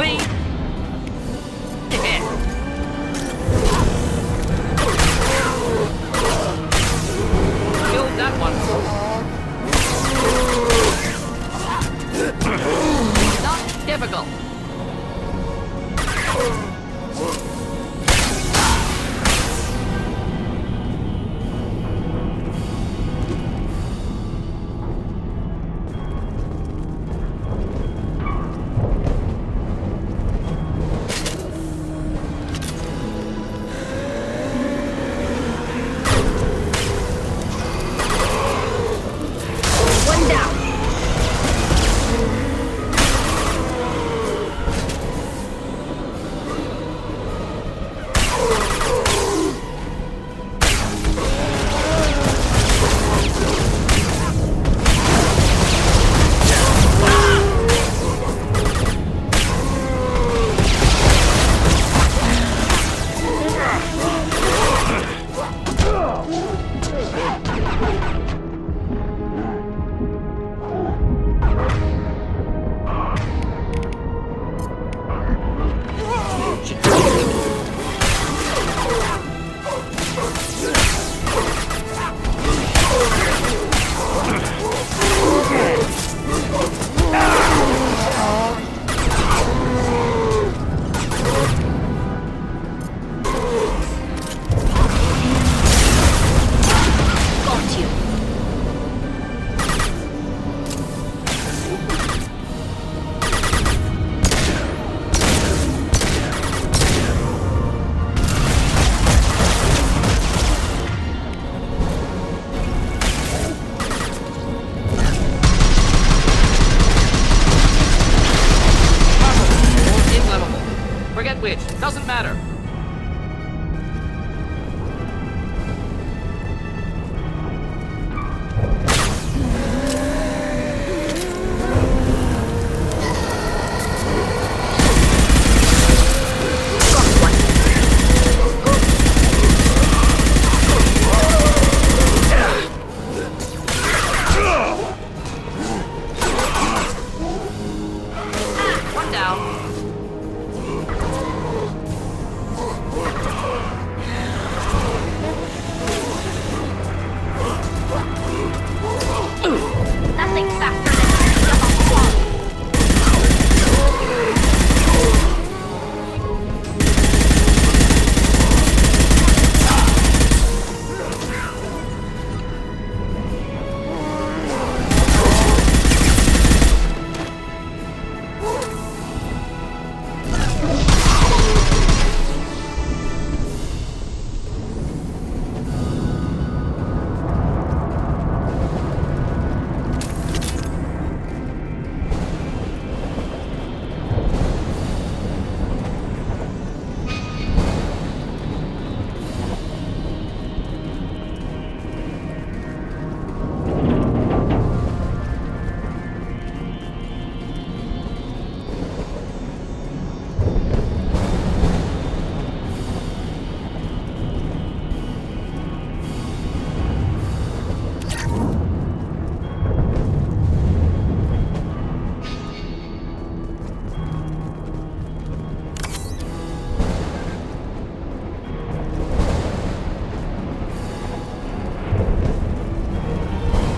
Whee! Yeah. Killed that one. Not difficult. One down. Got you. Or inflammable. Forget which. Doesn't matter. Got one. One down. Nothing faster than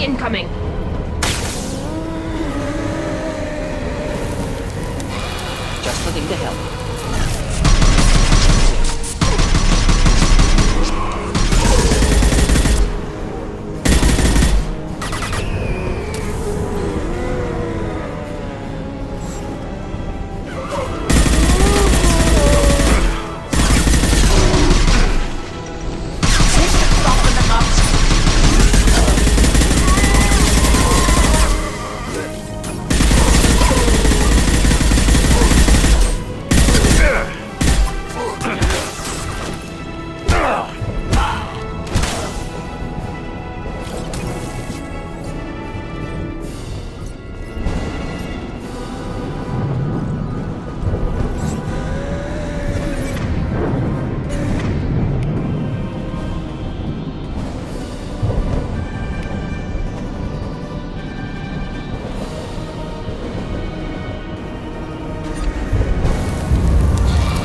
incoming. Just the thing to help. Soften them up.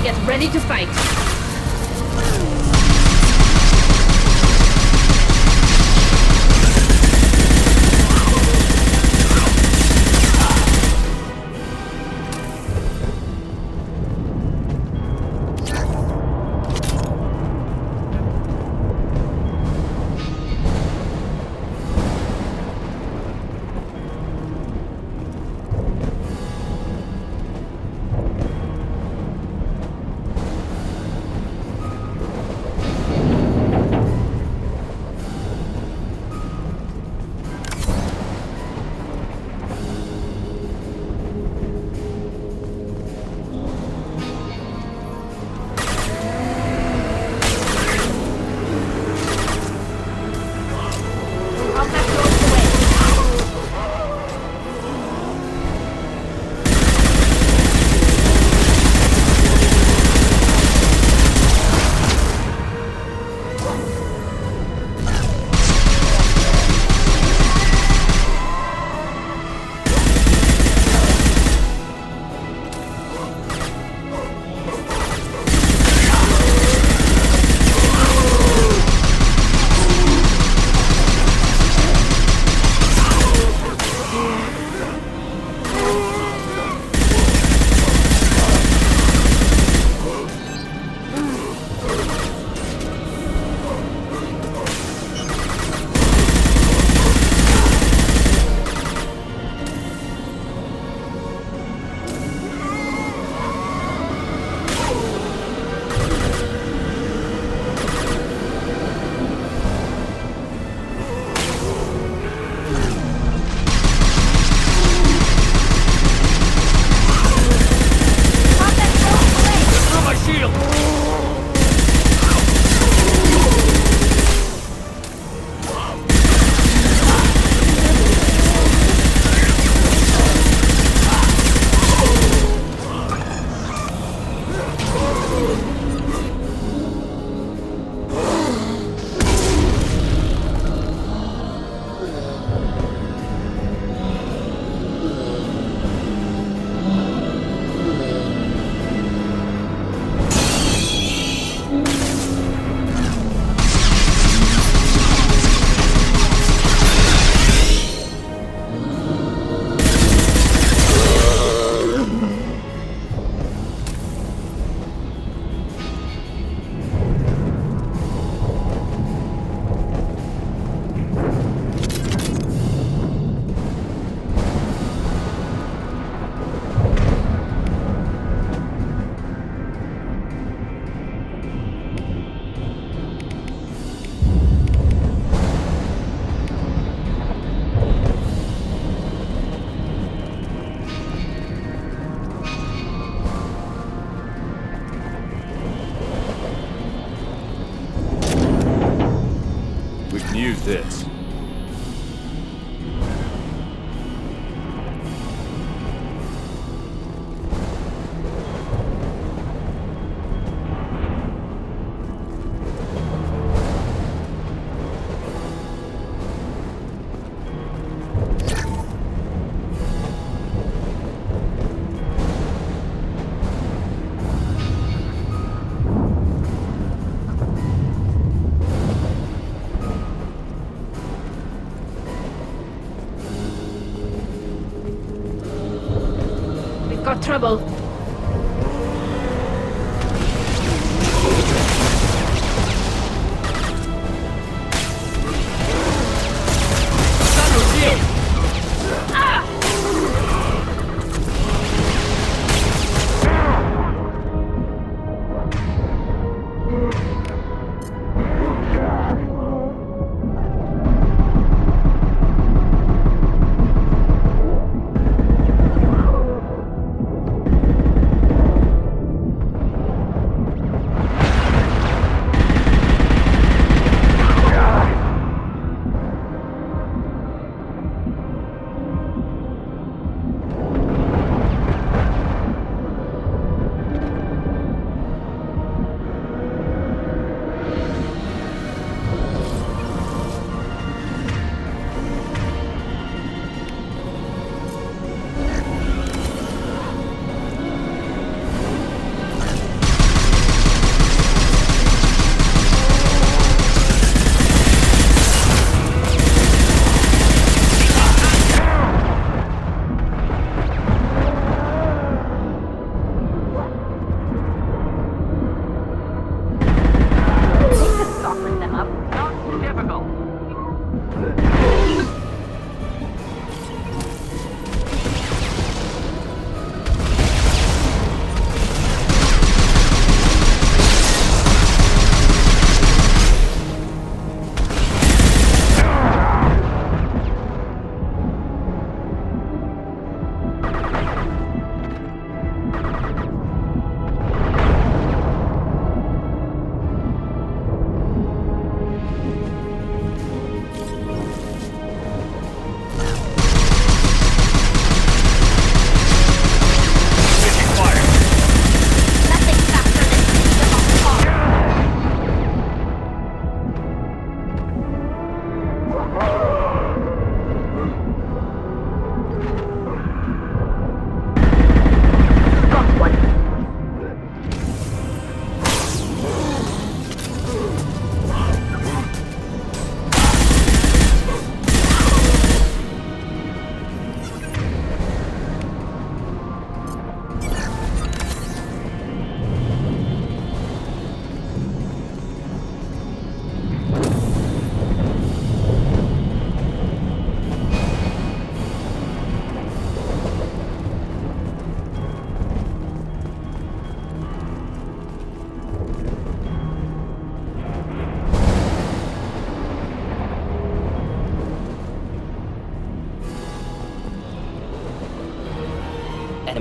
Get ready to fight. Use this. Got trouble.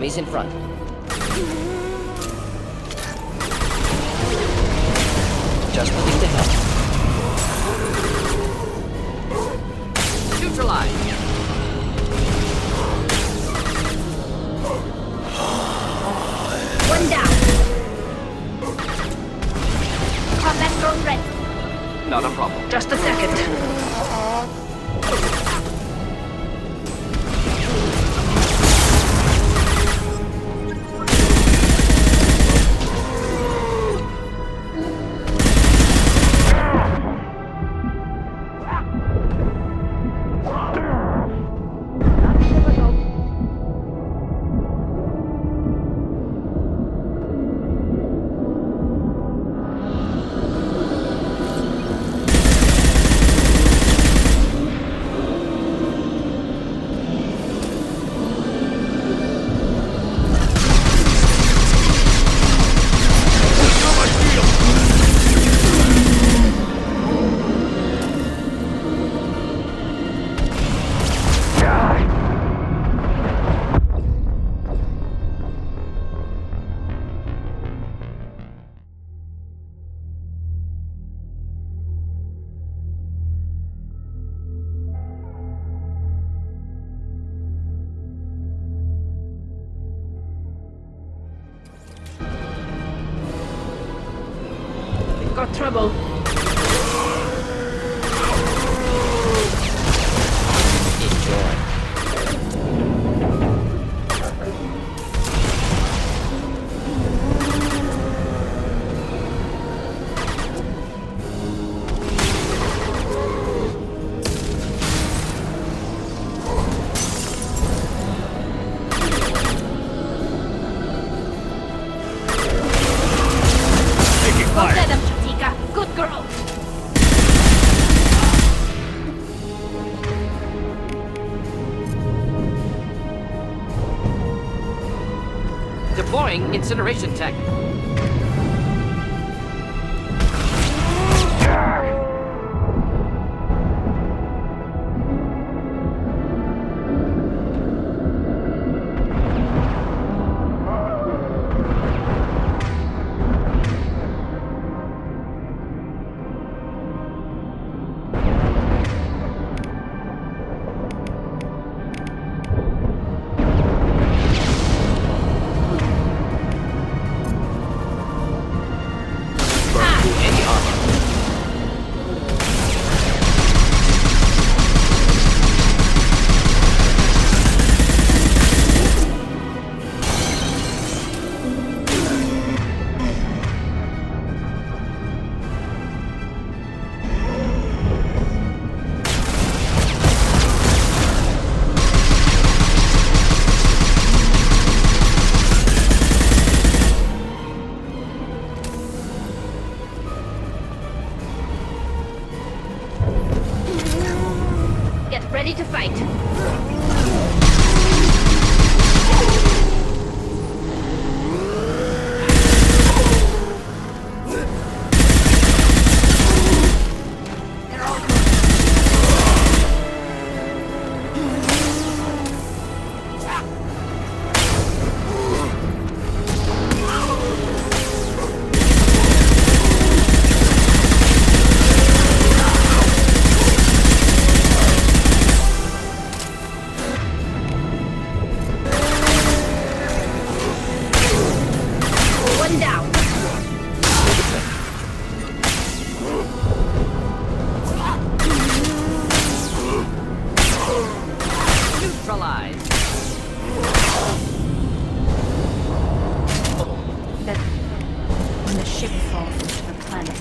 Enemies in front. Just looking to help. Neutralize. One down. Combat drone ready. Not a problem. Just a second. Got trouble. Enjoy. Taking Go fire. get him, Chatika. Good girl. Deploying incineration tech. Burn through any armor. Get ready to fight. They're all one down. Neutralize. That when the ship falls into the planet,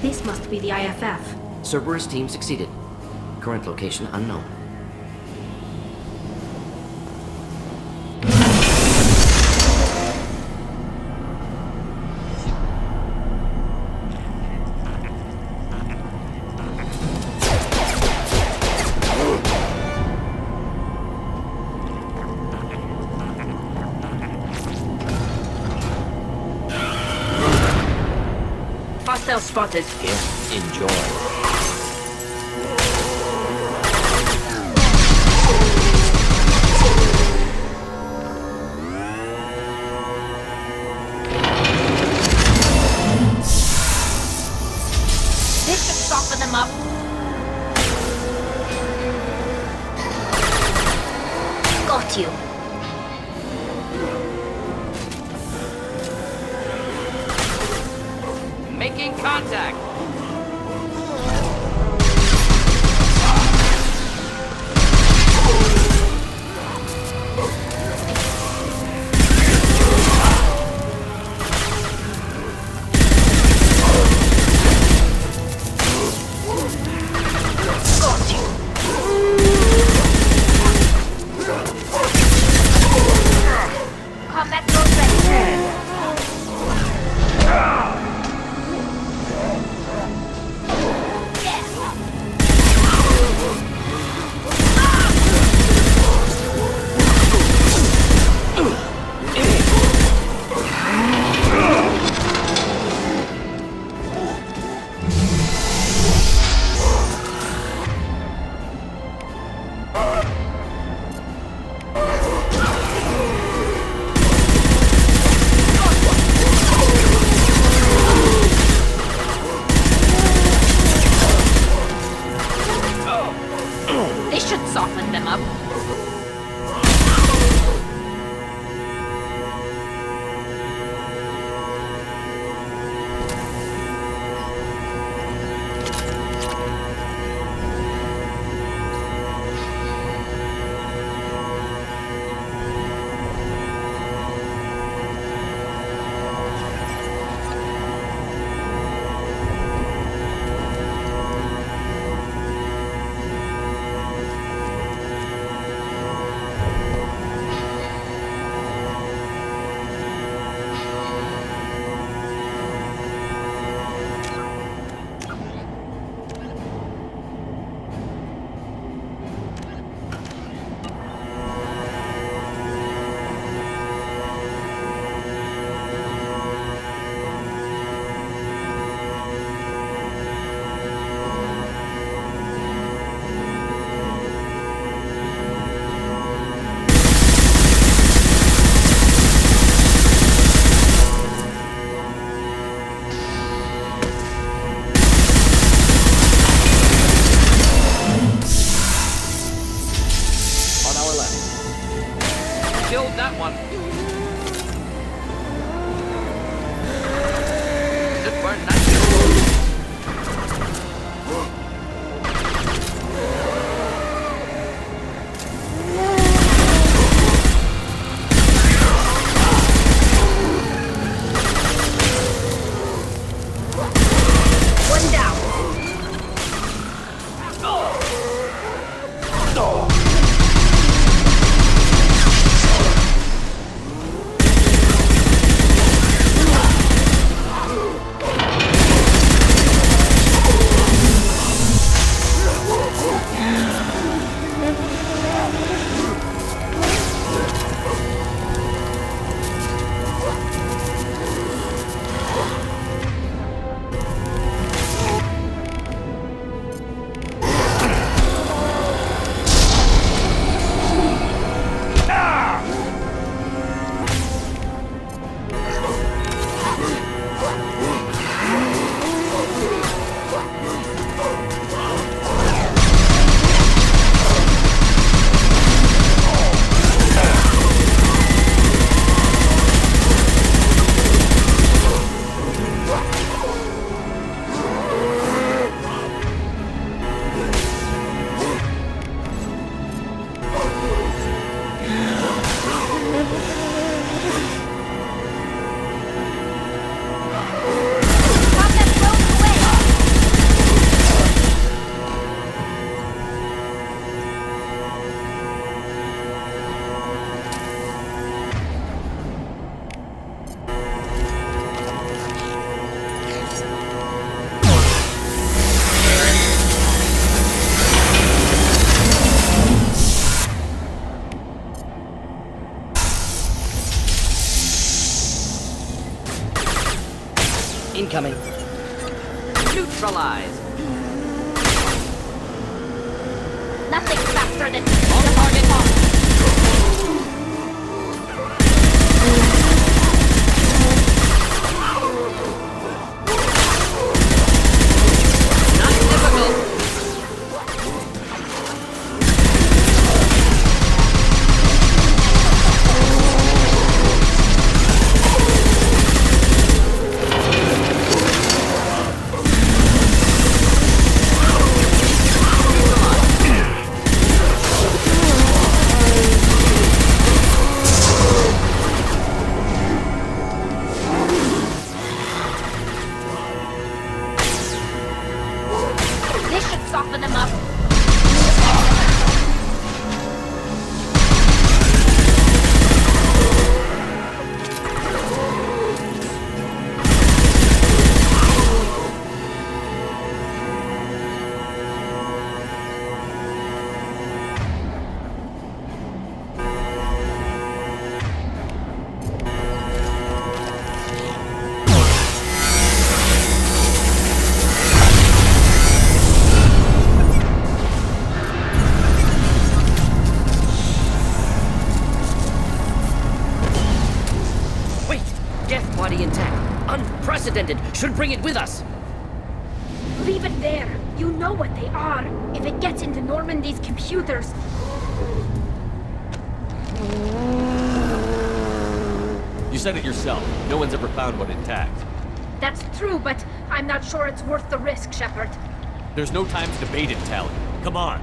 This must be the IFF. Cerberus team succeeded. Current location unknown. Hostile spotted. Here, enjoy. This should soften them up. Got you. Making contact. Got you. Combat mode ready. Incoming. Neutralize. Nothing faster than On target. Not difficult. This should soften them up. Wait! Death body intact. Unprecedented. Should bring it with us. Leave it there. You know what they are. If it gets into Normandy's computers. You said it yourself. No one's ever found one intact. That's true, but I'm not sure it's worth the risk, Shepard. There's no time to debate it, Tally. Come on.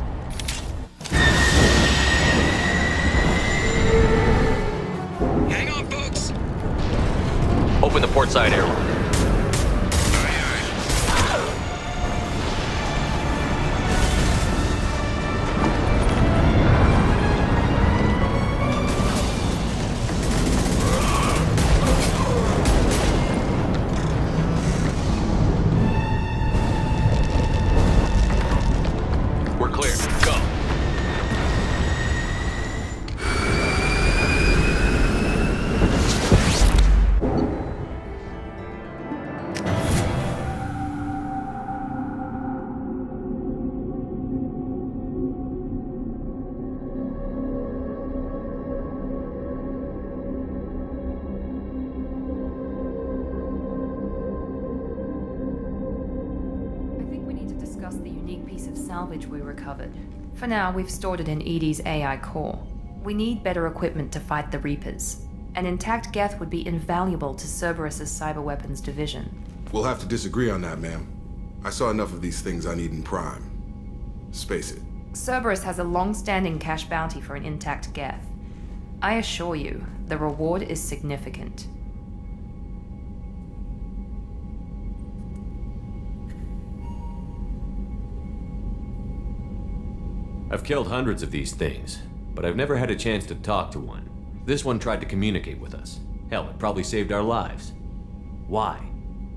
Hang on, folks. Open the port side airlock. We're clear. Go. I think we need to discuss the unique piece of salvage we recovered. For now, we've stored it in Edie's AI core. We need better equipment to fight the Reapers. An intact Geth would be invaluable to Cerberus's cyber weapons division. We'll have to disagree on that, ma'am. I saw enough of these things on Eden Prime. Space it. Cerberus has a long-standing cash bounty for an intact Geth. I assure you, the reward is significant. I've killed hundreds of these things, but I've never had a chance to talk to one. This one tried to communicate with us. Hell, it probably saved our lives. Why?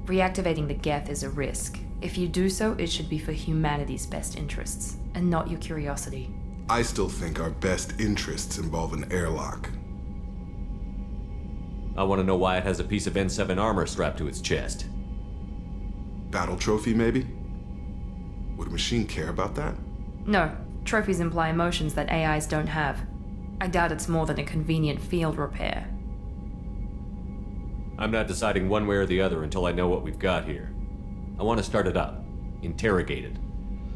Reactivating the Geth is a risk. If you do so, it should be for humanity's best interests, and not your curiosity. I still think our best interests involve an airlock. I want to know why it has a piece of N7 armor strapped to its chest. Battle trophy, maybe? Would a machine care about that? No, trophies imply emotions that AIs don't have. I doubt it's more than a convenient field repair. I'm not deciding one way or the other until I know what we've got here. I want to start it up. Interrogate it.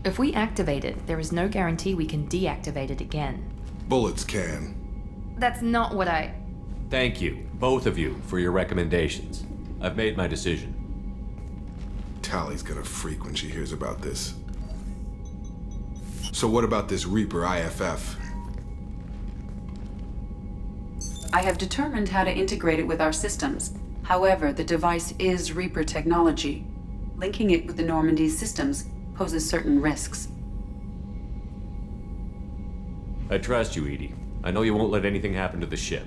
If we activate it, there is no guarantee we can deactivate it again. Bullets can. That's not what I... Thank you, both of you, for your recommendations. I've made my decision. Tally's gonna freak when she hears about this. So what about this Reaper IFF? I have determined how to integrate it with our systems. However, the device is Reaper technology. Linking it with the Normandy's systems poses certain risks. I trust you, Edie. I know you won't let anything happen to the ship.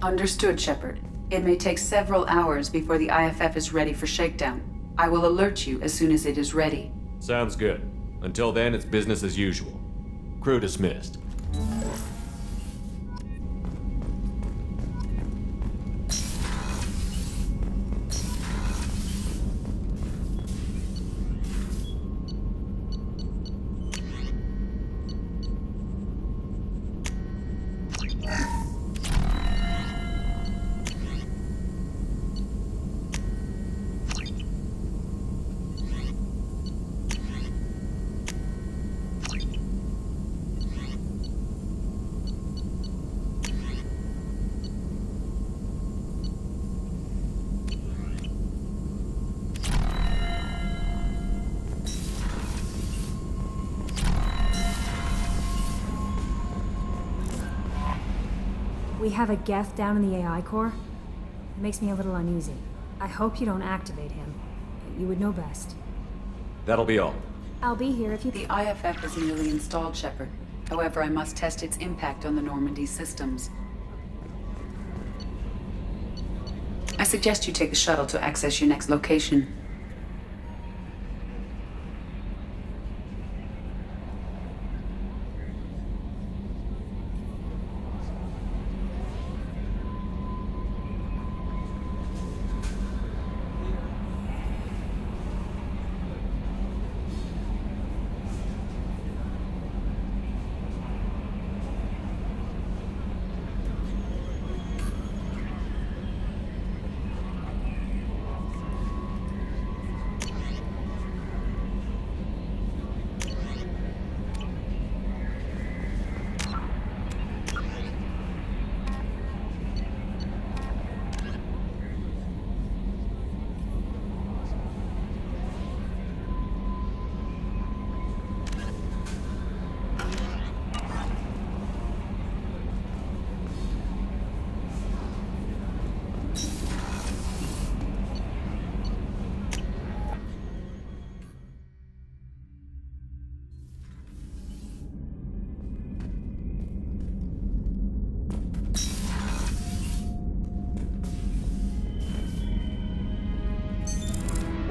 Understood, Shepard. It may take several hours before the IFF is ready for shakedown. I will alert you as soon as it is ready. Sounds good. Until then, it's business as usual. Crew dismissed. We have a Geth down in the AI core. It makes me a little uneasy. I hope you don't activate him. You would know best. That'll be all. I'll be here if you... The IFF is nearly installed, Shepard. However, I must test its impact on the Normandy systems. I suggest you take the shuttle to access your next location.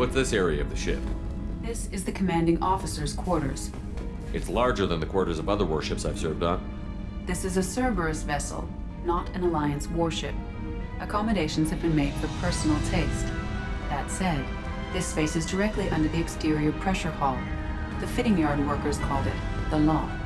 What's this area of the ship? This is the commanding officer's quarters. It's larger than the quarters of other warships I've served on. This is a Cerberus vessel, not an Alliance warship. Accommodations have been made for personal taste. That said, this space is directly under the exterior pressure hull. The fitting yard workers called it the loft.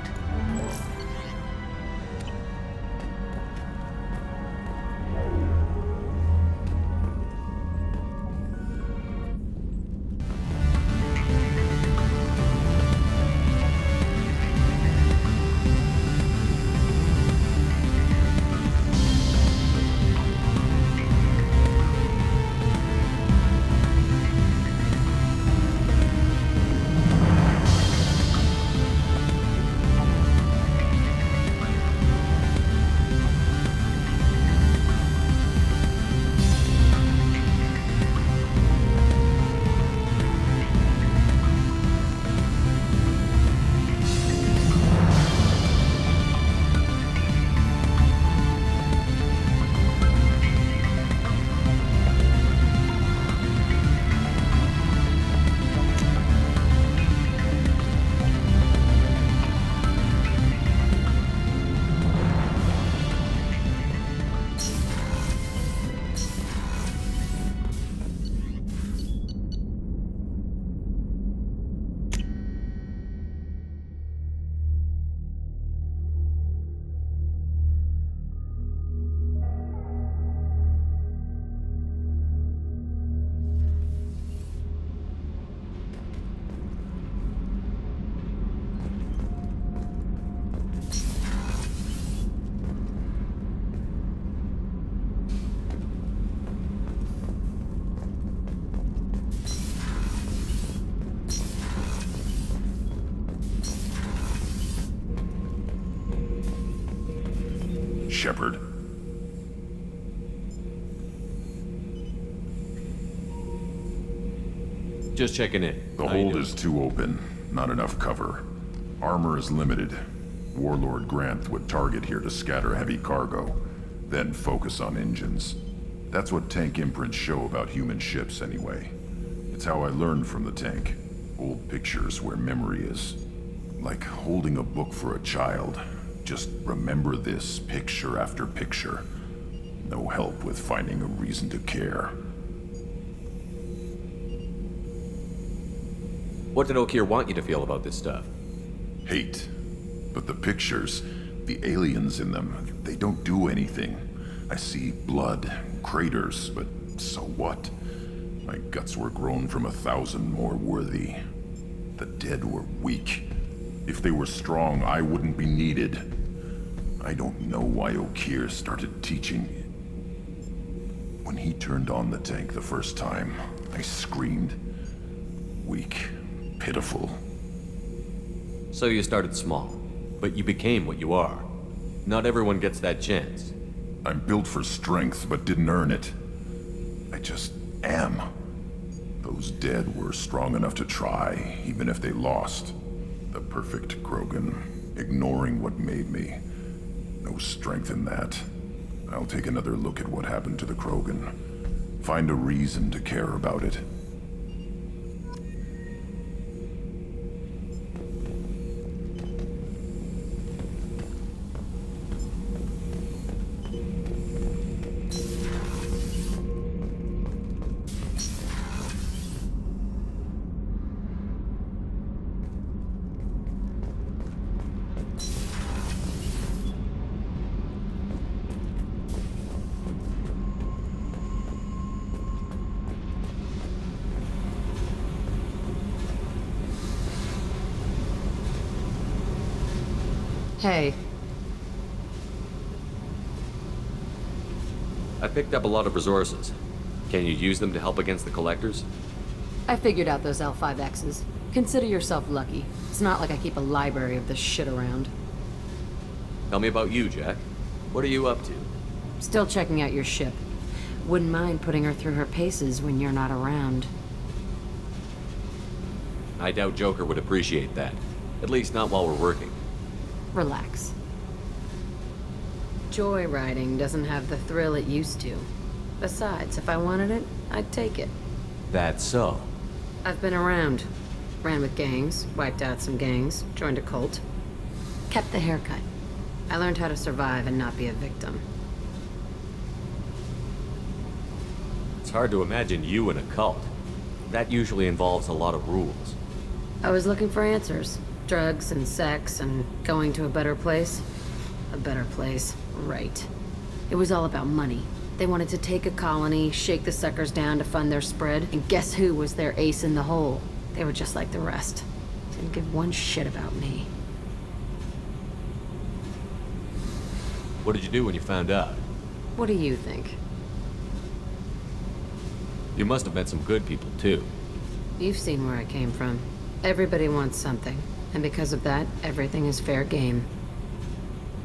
Shepard. Just checking in. The hold is too open. Not enough cover. Armor is limited. Warlord Granth would target here to scatter heavy cargo, then focus on engines. That's what tank imprints show about human ships anyway. It's how I learned from the tank. Old pictures where memory is. Like holding a book for a child. Just remember this picture after picture. No help with finding a reason to care. What did Okeer want you to feel about this stuff? Hate. But the pictures, the aliens in them, they don't do anything. I see blood, craters, but so what? My guts were grown from 1,000 more worthy. The dead were weak. If they were strong, I wouldn't be needed. I don't know why Okeer started teaching. When he turned on the tank the first time, I screamed. Weak, pitiful. So you started small, but you became what you are. Not everyone gets that chance. I'm built for strength, but didn't earn it. I just am. Those dead were strong enough to try, even if they lost. The perfect Krogan, ignoring what made me. No strength in that. I'll take another look at what happened to the Krogan. Find a reason to care about it. Hey. I picked up a lot of resources. Can you use them to help against the Collectors? I figured out those L5Xs. Consider yourself lucky. It's not like I keep a library of this shit around. Tell me about you, Jack. What are you up to? Still checking out your ship. Wouldn't mind putting her through her paces when you're not around. I doubt Joker would appreciate that. At least not while we're working. Relax. Joyriding doesn't have the thrill it used to. Besides, if I wanted it, I'd take it. That's so. I've been around. Ran with gangs, wiped out some gangs, joined a cult. Kept the haircut. I learned how to survive and not be a victim. It's hard to imagine you in a cult. That usually involves a lot of rules. I was looking for answers. Drugs and sex and going to a better place. A better place, right. It was all about money. They wanted to take a colony, shake the suckers down to fund their spread, and guess who was their ace in the hole? They were just like the rest. Didn't give one shit about me. What did you do when you found out? What do you think? You must have met some good people, too. You've seen where I came from. Everybody wants something. And because of that, everything is fair game.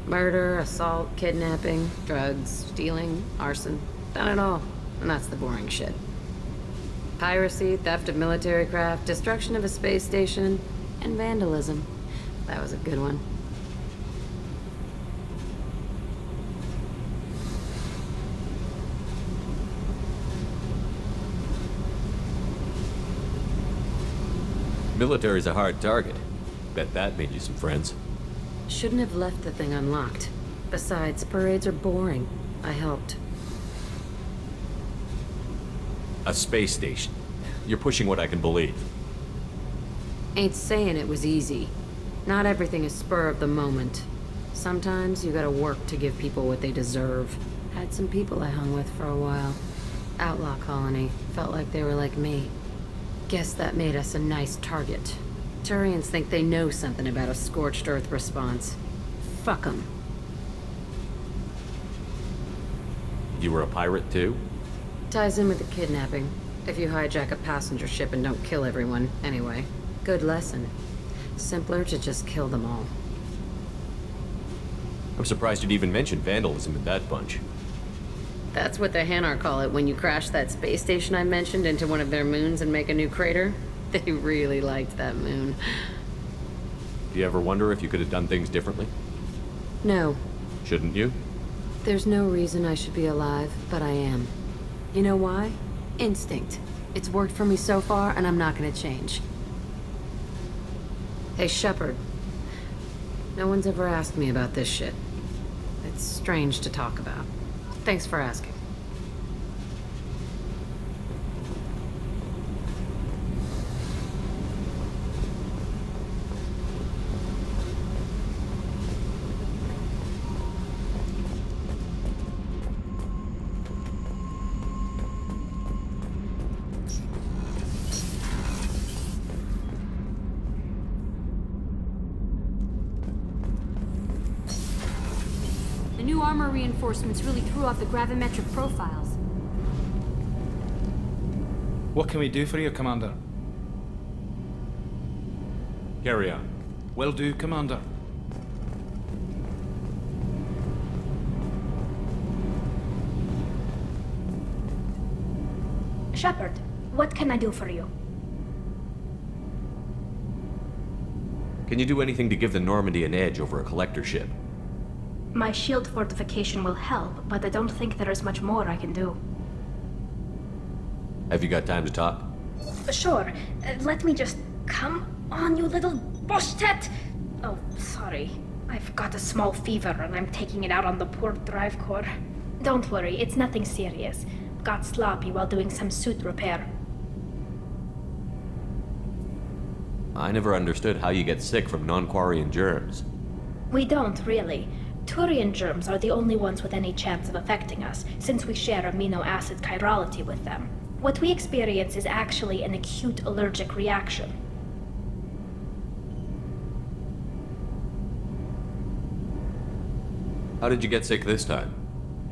Murder, assault, kidnapping, drugs, stealing, arson. Done it all. And that's the boring shit. Piracy, theft of military craft, destruction of a space station, and vandalism. That was a good one. Military's a hard target. Bet that made you some friends. Shouldn't have left the thing unlocked. Besides, parades are boring. I helped. A space station. You're pushing what I can believe. Ain't saying it was easy. Not everything is spur of the moment. Sometimes you gotta work to give people what they deserve. Had some people I hung with for a while. Outlaw colony. Felt like they were like me. Guess that made us a nice target. Turians think they know something about a scorched earth response. Fuck 'em. You were a pirate, too? Ties in with the kidnapping. If you hijack a passenger ship and don't kill everyone, anyway. Good lesson. Simpler to just kill them all. I'm surprised you'd even mention vandalism in that bunch. That's what the Hanar call it when you crash that space station I mentioned into one of their moons and make a new crater. They really liked that moon. Do you ever wonder if you could have done things differently? No. Shouldn't you? There's no reason I should be alive, but I am. You know why? Instinct. It's worked for me so far, and I'm not gonna change. Hey, Shepard. No one's ever asked me about this shit. It's strange to talk about. Thanks for asking. The new armor reinforcements really threw off the gravimetric profiles. What can we do for you, Commander? Carry on. Will do, Commander. Shepard, what can I do for you? Can you do anything to give the Normandy an edge over a collector ship? My shield fortification will help, but I don't think there is much more I can do. Have you got time to talk? Sure. Let me just... Come on, you little boshtet! Oh, sorry. I've got a small fever and I'm taking it out on the poor drive core. Don't worry, it's nothing serious. Got sloppy while doing some suit repair. I never understood how you get sick from non-Quarian germs. We don't, really. Turian germs are the only ones with any chance of affecting us, since we share amino acid chirality with them. What we experience is actually an acute allergic reaction. How did you get sick this time?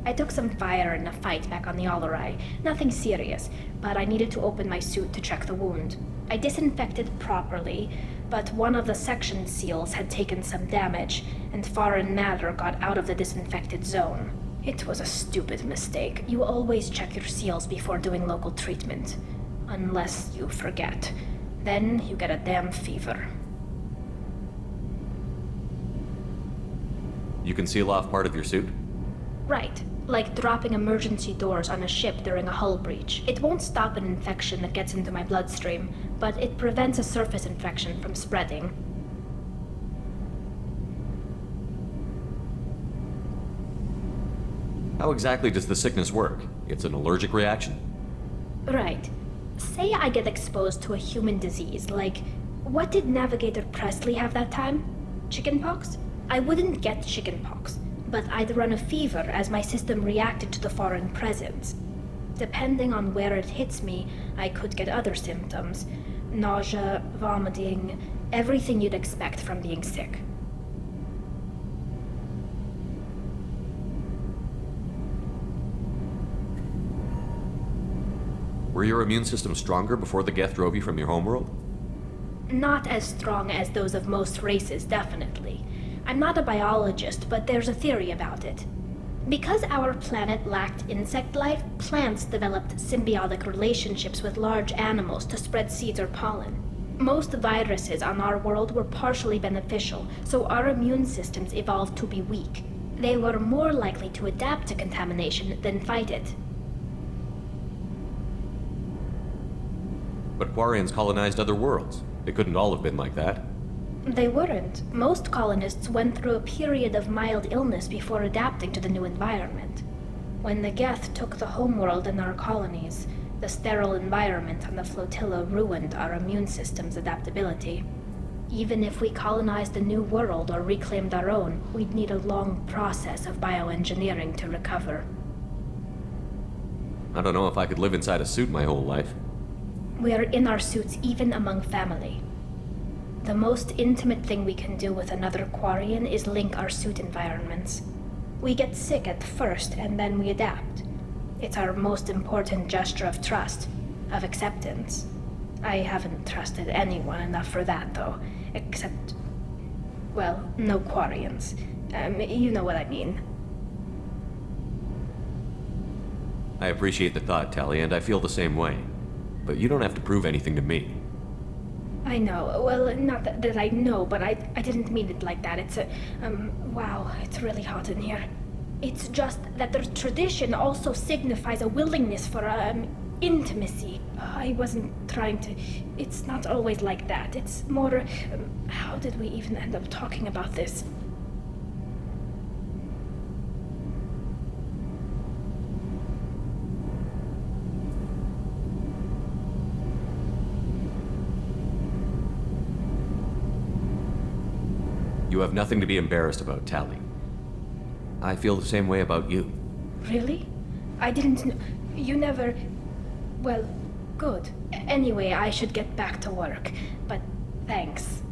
I took some fire in a fight back on the Allerai. Nothing serious, but I needed to open my suit to check the wound. I disinfected properly, but one of the section seals had taken some damage, and foreign matter got out of the disinfected zone. It was a stupid mistake. You always check your seals before doing local treatment. Unless you forget. Then you get a damn fever. You can seal off part of your suit? Right. Like dropping emergency doors on a ship during a hull breach. It won't stop an infection that gets into my bloodstream, but it prevents a surface infection from spreading. How exactly does the sickness work? It's an allergic reaction? Right. Say I get exposed to a human disease, like, what did Navigator Presley have that time? Chickenpox? I wouldn't get chickenpox, but I'd run a fever as my system reacted to the foreign presence. Depending on where it hits me, I could get other symptoms. Nausea, vomiting, everything you'd expect from being sick. Were your immune system stronger before the Geth drove you from your homeworld? Not as strong as those of most races, definitely. I'm not a biologist, but there's a theory about it. Because our planet lacked insect life, plants developed symbiotic relationships with large animals to spread seeds or pollen. Most viruses on our world were partially beneficial, so our immune systems evolved to be weak. They were more likely to adapt to contamination than fight it. But Quarians colonized other worlds. They couldn't all have been like that. They weren't. Most colonists went through a period of mild illness before adapting to the new environment. When the Geth took the homeworld and our colonies, the sterile environment on the flotilla ruined our immune system's adaptability. Even if we colonized a new world or reclaimed our own, we'd need a long process of bioengineering to recover. I don't know if I could live inside a suit my whole life. We are in our suits even among family. The most intimate thing we can do with another Quarian is link our suit environments. We get sick at first, and then we adapt. It's our most important gesture of trust, of acceptance. I haven't trusted anyone enough for that, though. Except... well, no Quarians. You know what I mean. I appreciate the thought, Tali, and I feel the same way. But you don't have to prove anything to me. I know. Well, not that I know, but I didn't mean it like that. It's a... wow, it's really hot in here. It's just that the tradition also signifies a willingness for, intimacy. I wasn't trying to... It's not always like that. It's more... how did we even end up talking about this? You have nothing to be embarrassed about, Tali. I feel the same way about you. Really? I didn't know... You never... Well, good. Anyway, I should get back to work. But thanks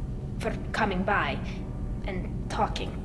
for coming by and talking.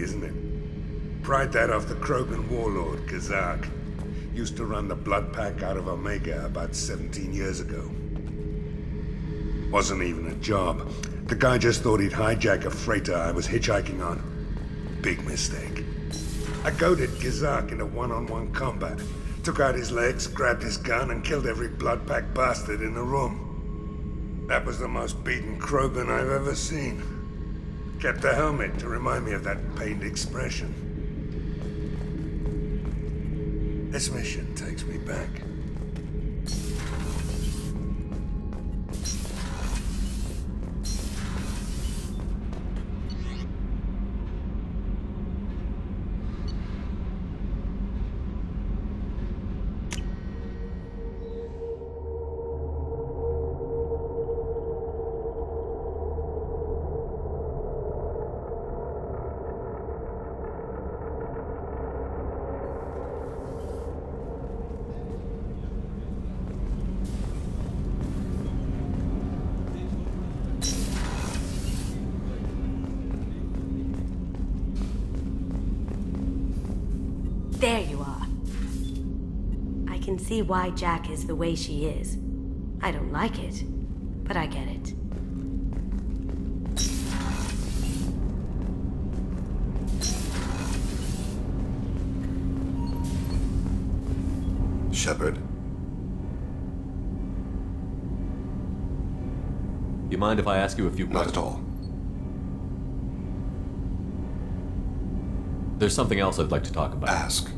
isn't it? Pried that off the Krogan warlord, Kazak. Used to run the Blood Pack out of Omega about 17 years ago. Wasn't even a job. The guy just thought he'd hijack a freighter I was hitchhiking on. Big mistake. I goaded Kazak into one-on-one combat. Took out his legs, grabbed his gun, and killed every Blood Pack bastard in the room. That was the most beaten Krogan I've ever seen. Kept a helmet to remind me of that pained expression. This mission takes me back. There you are. I can see why Jack is the way she is. I don't like it, but I get it. Shepard. You mind if I ask you a few questions? Not at all. There's something else I'd like to talk about. Ask.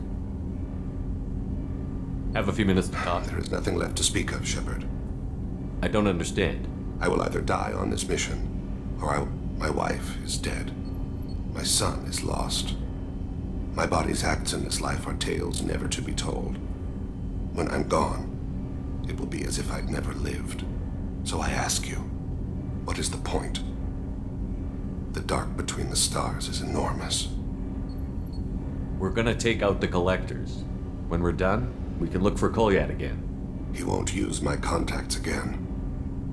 Have a few minutes to talk? There is nothing left to speak of, Shepard. I don't understand. I will either die on this mission, or my wife is dead. My son is lost. My body's acts in this life are tales never to be told. When I'm gone, it will be as if I'd never lived. So I ask you, what is the point? The dark between the stars is enormous. We're gonna take out the collectors. When we're done, we can look for Kolyat again. He won't use my contacts again.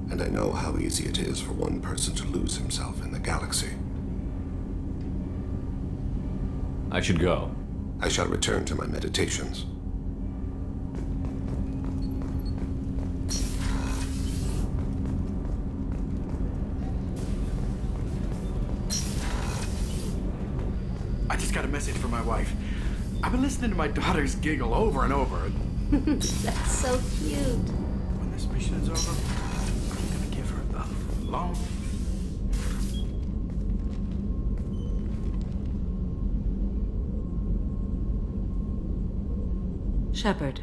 And I know how easy it is for one person to lose himself in the galaxy. I should go. I shall return to my meditations. I just got a message from my wife. I've been listening to my daughters giggle over and over. That's so cute. When this mission is over, I'm gonna give her the long... Shepard.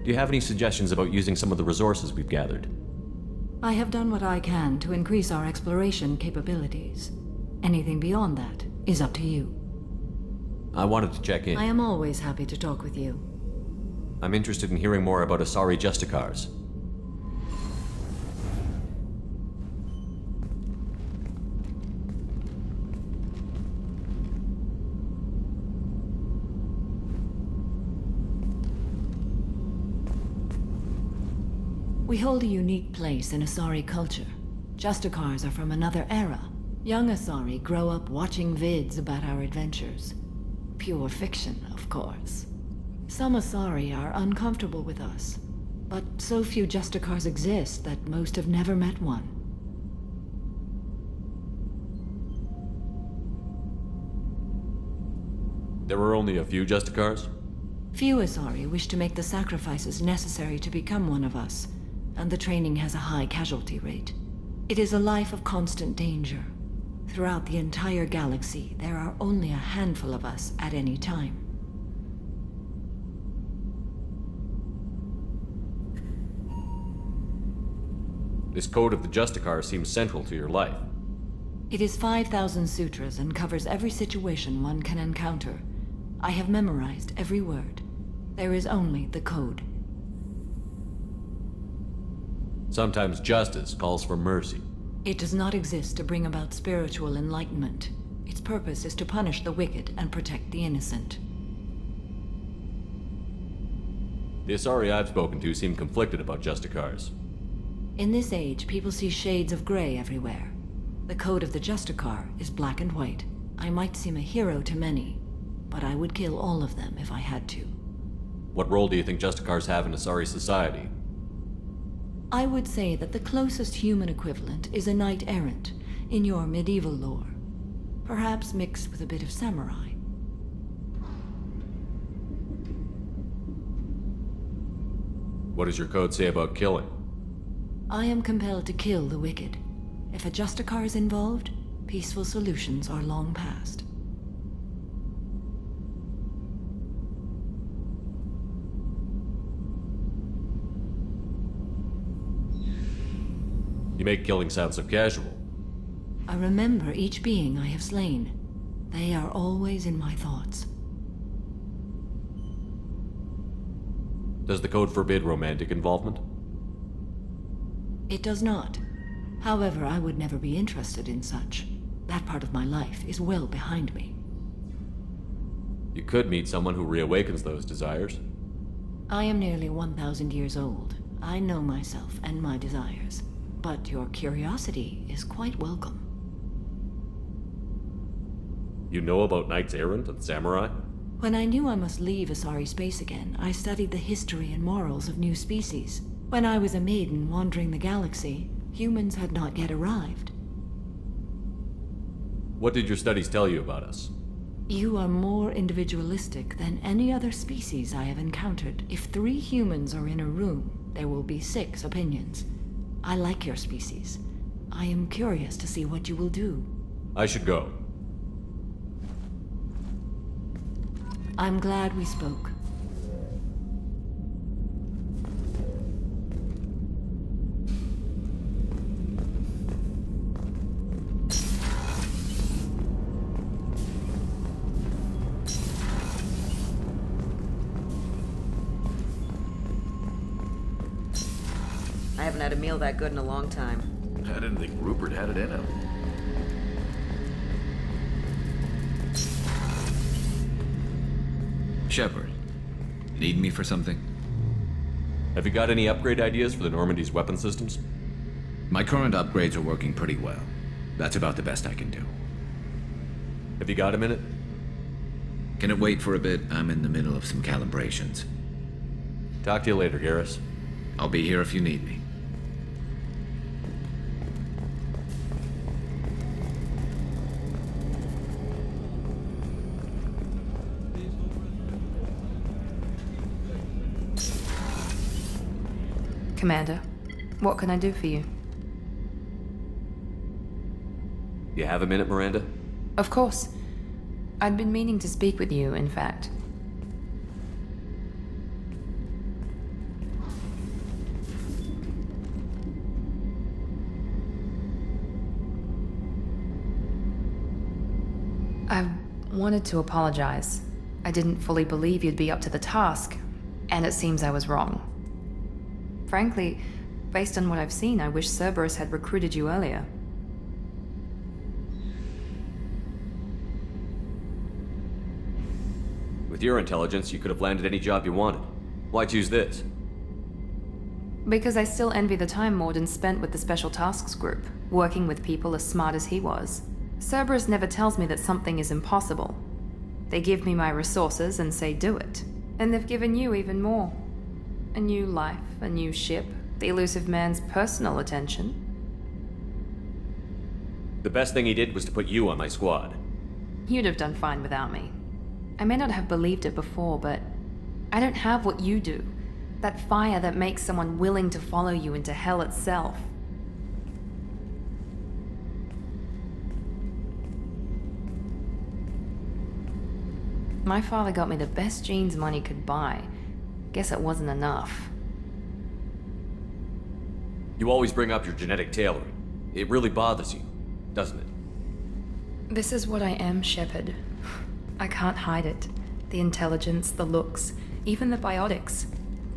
Do you have any suggestions about using some of the resources we've gathered? I have done what I can to increase our exploration capabilities. Anything beyond that is up to you. I wanted to check in. I am always happy to talk with you. I'm interested in hearing more about Asari Justicars. We hold a unique place in Asari culture. Justicars are from another era. Young Asari grow up watching vids about our adventures. Pure fiction, of course. Some Asari are uncomfortable with us, but so few Justicars exist that most have never met one. There were only a few Justicars? Few Asari wish to make the sacrifices necessary to become one of us, and the training has a high casualty rate. It is a life of constant danger. Throughout the entire galaxy, there are only a handful of us at any time. This code of the Justicar seems central to your life. It is 5,000 sutras and covers every situation one can encounter. I have memorized every word. There is only the code. Sometimes justice calls for mercy. It does not exist to bring about spiritual enlightenment. Its purpose is to punish the wicked and protect the innocent. The Asari I've spoken to seem conflicted about Justicars. In this age, people see shades of gray everywhere. The code of the Justicar is black and white. I might seem a hero to many, but I would kill all of them if I had to. What role do you think Justicars have in Asari society? I would say that the closest human equivalent is a knight-errant in your medieval lore. Perhaps mixed with a bit of samurai. What does your code say about killing? I am compelled to kill the wicked. If a Justicar is involved, peaceful solutions are long past. You make killing sound so casual. I remember each being I have slain. They are always in my thoughts. Does the code forbid romantic involvement? It does not. However, I would never be interested in such. That part of my life is well behind me. You could meet someone who reawakens those desires. I am nearly 1,000 years old. I know myself and my desires. But your curiosity is quite welcome. You know about knights errant and samurai? When I knew I must leave Asari space again, I studied the history and morals of new species. When I was a maiden wandering the galaxy, humans had not yet arrived. What did your studies tell you about us? You are more individualistic than any other species I have encountered. If 3 humans are in a room, there will be 6 opinions. I like your species. I am curious to see what you will do. I should go. I'm glad we spoke. I haven't had a meal that good in a long time. I didn't think Rupert had it in him. Shepard, need me for something? Have you got any upgrade ideas for the Normandy's weapon systems? My current upgrades are working pretty well. That's about the best I can do. Have you got a minute? Can it wait for a bit? I'm in the middle of some calibrations. Talk to you later, Garrus. I'll be here if you need me. Commander, what can I do for you? You have a minute, Miranda? Of course. I'd been meaning to speak with you, in fact. I wanted to apologize. I didn't fully believe you'd be up to the task, and it seems I was wrong. Frankly, based on what I've seen, I wish Cerberus had recruited you earlier. With your intelligence, you could have landed any job you wanted. Why choose this? Because I still envy the time Morden spent with the Special Tasks Group, working with people as smart as he was. Cerberus never tells me that something is impossible. They give me my resources and say do it. And they've given you even more. A new life, a new ship, the elusive man's personal attention. The best thing he did was to put you on my squad. You'd have done fine without me. I may not have believed it before, but I don't have what you do. That fire that makes someone willing to follow you into hell itself. My father got me the best genes money could buy. Guess it wasn't enough. You always bring up your genetic tailoring. It really bothers you, doesn't it? This is what I am, Shepard. I can't hide it. The intelligence, the looks, even the biotics.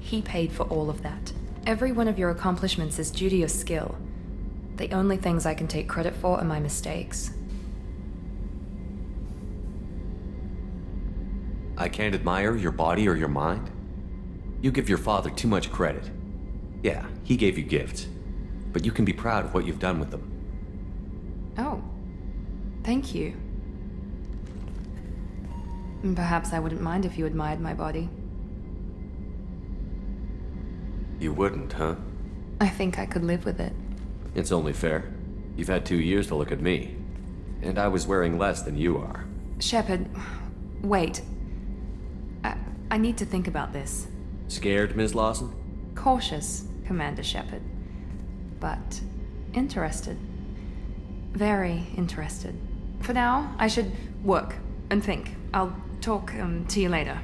He paid for all of that. Every one of your accomplishments is due to your skill. The only things I can take credit for are my mistakes. I can't admire your body or your mind? You give your father too much credit. Yeah, he gave you gifts, but you can be proud of what you've done with them. Oh, thank you. Perhaps I wouldn't mind if you admired my body. You wouldn't, huh? I think I could live with it. It's only fair. You've had 2 years to look at me. And I was wearing less than you are. Shepard, wait. I need to think about this. Scared, Ms. Lawson? Cautious, Commander Shepard. But interested. Very interested. For now, I should work and think. I'll talk to you later.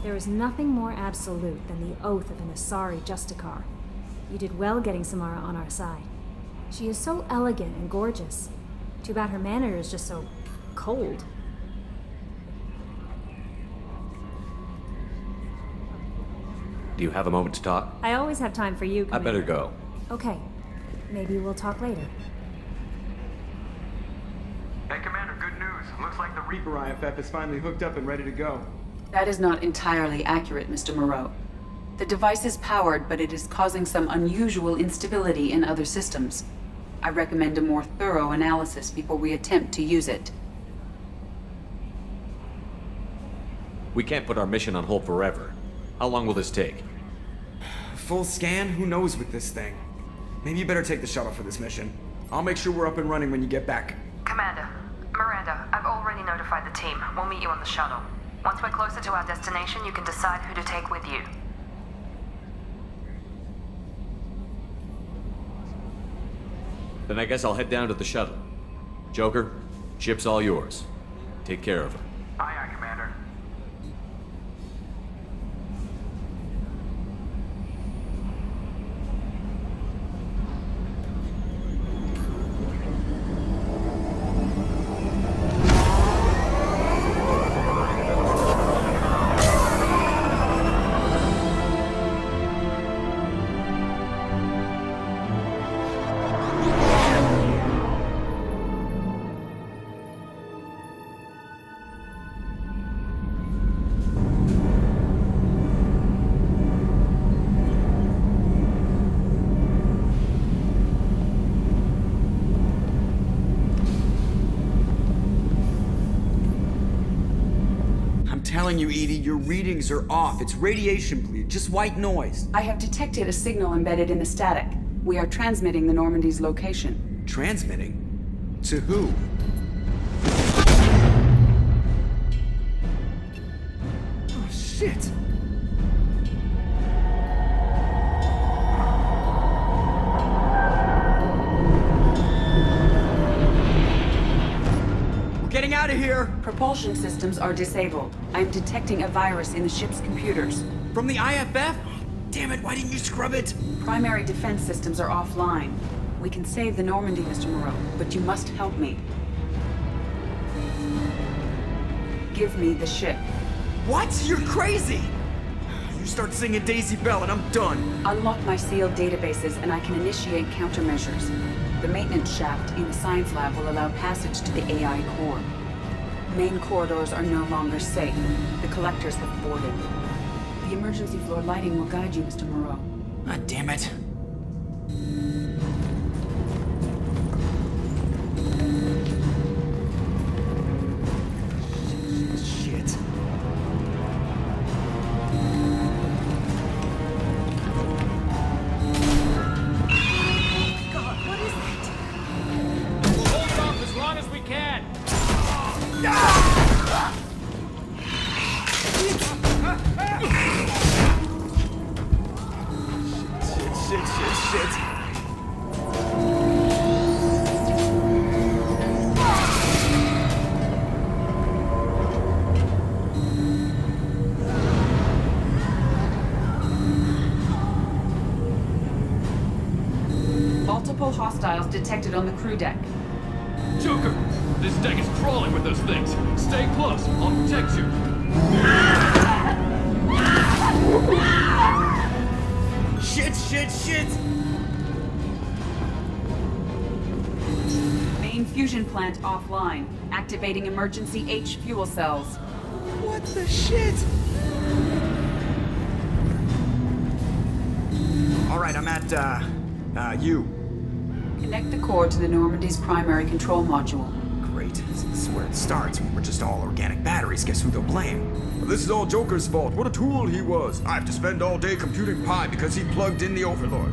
There is nothing more absolute than the oath of an Asari Justicar. You did well getting Samara on our side. She is so elegant and gorgeous. Too bad her manner is just so cold. Do you have a moment to talk? I always have time for you, I Commander. better go. Okay. Maybe we'll talk later. Hey, Commander, good news. Looks like the Reaper IFF is finally hooked up and ready to go. That is not entirely accurate, Mr. Moreau. The device is powered, but it is causing some unusual instability in other systems. I recommend a more thorough analysis before we attempt to use it. We can't put our mission on hold forever. How long will this take? Full scan? Who knows with this thing? Maybe you better take the shuttle for this mission. I'll make sure we're up and running when you get back. Commander, Miranda, I've already notified the team. We'll meet you on the shuttle. Once we're closer to our destination, you can decide who to take with you. Then I guess I'll head down to the shuttle. Joker, ship's all yours. Take care of her. Aye, aye, Commander. Telling you, Edie, your readings are off. It's radiation bleed, just white noise. I have detected a signal embedded in the static. We are transmitting the Normandy's location. Transmitting? To who? Oh, shit! Getting out of here! Propulsion systems are disabled. I am detecting a virus in the ship's computers. From the IFF? Damn it, why didn't you scrub it? Primary defense systems are offline. We can save the Normandy, Mr. Moreau, but you must help me. Give me the ship. What? You're crazy! You start singing Daisy Bell and I'm done. Unlock my sealed databases and I can initiate countermeasures. The maintenance shaft in the science lab will allow passage to the AI core. Main corridors are no longer safe. The collectors have boarded. The emergency floor lighting will guide you, Mr. Moreau. God damn it. Shit. Shit. detected on the crew deck. Joker! This deck is crawling with those things. Stay close. I'll protect you. Shit! Main fusion plant offline. Activating emergency H fuel cells. What the shit? Alright, I'm at, U. Connect the core to the Normandy's primary control module. Great. This is where it starts. We're just all organic batteries. Guess who they'll blame? This is all Joker's fault. What a tool he was. I have to spend all day computing pi because he plugged in the Overlord.